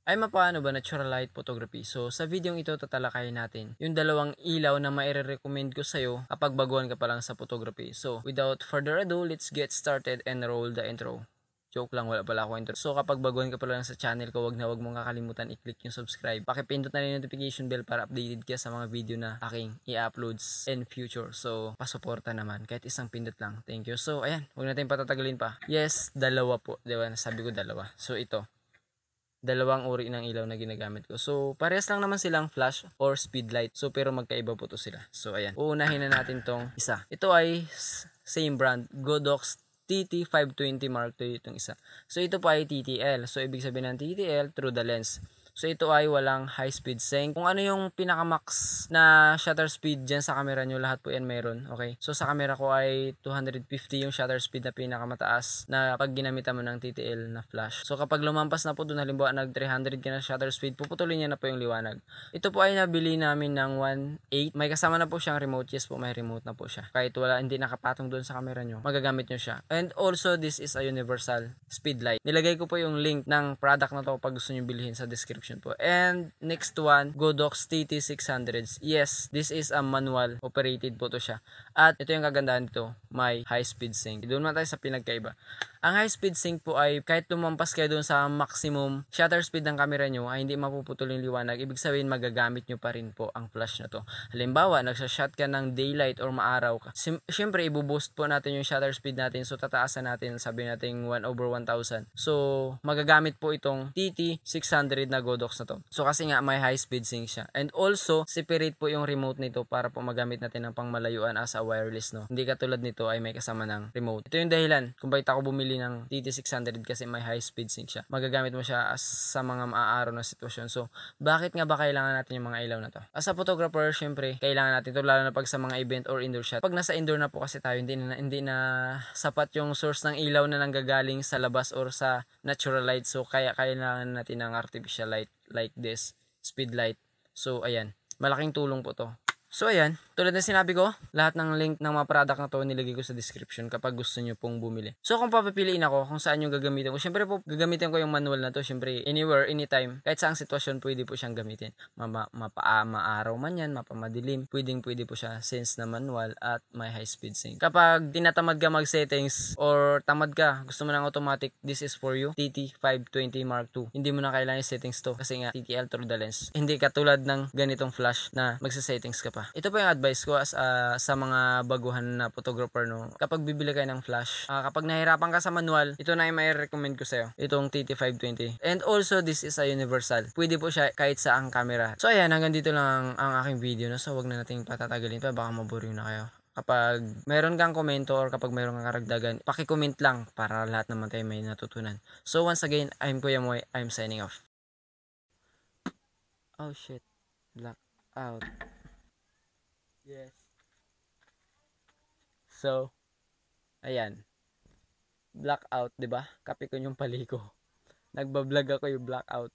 ay paano ba natural light photography. So sa video ito tatalakayin natin yung dalawang ilaw na maire-recommend ko sa'yo kapag baguhan ka pa lang sa photography. So without further ado, let's get started and roll the intro. Joke lang, wala pala ako intro. So kapag baguhan ka pa lang sa channel ko, wag mong kakalimutan i-click yung subscribe. Pakipindot na rin yung notification bell para updated ka sa mga video na aking i-uploads in future. So pasuporta naman, kahit isang pindot lang. Thank you. So ayan, wag natin patatagalin pa. Yes, dalawa po. Diba? Sabi ko dalawa. So ito. Dalawang uri ng ilaw na ginagamit ko. So, parehas lang naman silang flash or speed light. So, pero magkaiba po to sila. So, ayan. Uunahin na natin tong isa. Ito ay same brand. Godox TT520 Mark II itong isa. So, ito po ay TTL. So, ibig sabihin ng TTL, through the lens. So, ito ay walang high speed sync. Kung ano yung pinaka-max na shutter speed dyan sa camera nyo, lahat po yan meron. Okay? So, sa camera ko ay 250 yung shutter speed na pinaka-mataas na pag ginamitan mo ng TTL na flash. So, kapag lumampas na po dun, halimbawa nag 300 ka na shutter speed, puputulin niya na po yung liwanag. Ito po ay nabili namin ng 1.8. May kasama na po siyang remote. Yes po, may remote na po siya. Kahit hindi nakapatong dun sa camera nyo, magagamit nyo siya. And also, this is a universal speed light. Nilagay ko po yung link ng product na to pag gusto nyo bilhin sa description po. And next one, Godox TT600. Yes, this is a manual operated po to siya. At ito yung kagandahan dito, may high speed sync. Doon na tayo sa pinagkaiba. Ang high speed sync po ay kahit lumampas kayo doon sa maximum shutter speed ng camera nyo ay hindi mapuputol yung liwanag. Ibig sabihin magagamit nyo pa rin po ang flash na to. Halimbawa, nagsashot ka ng daylight or maaraw ka. Siyempre, ibuboost po natin yung shutter speed natin. So, tataasan natin, sabi natin 1/1000. So, magagamit po itong TT600 na Godox na to. So, kasi nga may high speed sync siya. And also, separate po yung remote nito para po magamit natin ng pangmalayuan as a wireless, no? Hindi katulad nito ay may kasama ng remote. Ito yung dahilan kung bakit ako bumili ng TT600 kasi may high speed sync siya. Magagamit mo siya as sa mga maaaraw na sitwasyon. So, bakit nga ba kailangan natin yung mga ilaw na to? As a photographer, syempre, kailangan natin ito lalo na pag sa mga event or indoor shot. Pag nasa indoor na po kasi tayo, hindi na sapat yung source ng ilaw na nanggagaling sa labas or sa natural light. So, kaya kailangan natin ng artificial light like this, speed light. So, ayan. Malaking tulong po to. So, ayan. Tulad na sinabi ko, lahat ng link ng mga product na to nilagay ko sa description kapag gusto nyo pong bumili. So, kung papapiliin ako kung saan yung gagamitin ko, syempre po, gagamitin ko yung manual na to. Syempre, anywhere, anytime, kahit saang sitwasyon, pwede po siyang gamitin. Maaraw man yan, mapamadilim, pwede po siya since na manual at may high speed sync. Kapag tinatamad ka mag-settings or tamad ka, gusto mo ng automatic, this is for you, TT520 Mark II. Hindi mo na kailangan yung settings to kasi nga TTL through the lens. Hindi katulad ng ganitong flash na magsa-settings ka pa. Ito po yung advice ko sa mga baguhan na photographer, no. Kapag bibili kayo ng flash, kapag nahirapan ka sa manual, ito na yung may recommend ko sa'yo. Itong TT520. And also, this is a universal. Pwede po siya kahit sa ang camera. So ayan, hanggang dito lang ang aking video, no. So wag na nating patatagalin pa, baka maboring na kayo. Kapag meron kang komento or kapag meron kang karagdagan, paki-comment lang para lahat naman tayo may natutunan. So once again, I'm Kuya Moy. I'm signing off. Oh shit. Black out. Yes. So, ayan. Blackout, 'di ba? Kape ko yung paliko. Nagba-vlog ako yung blackout.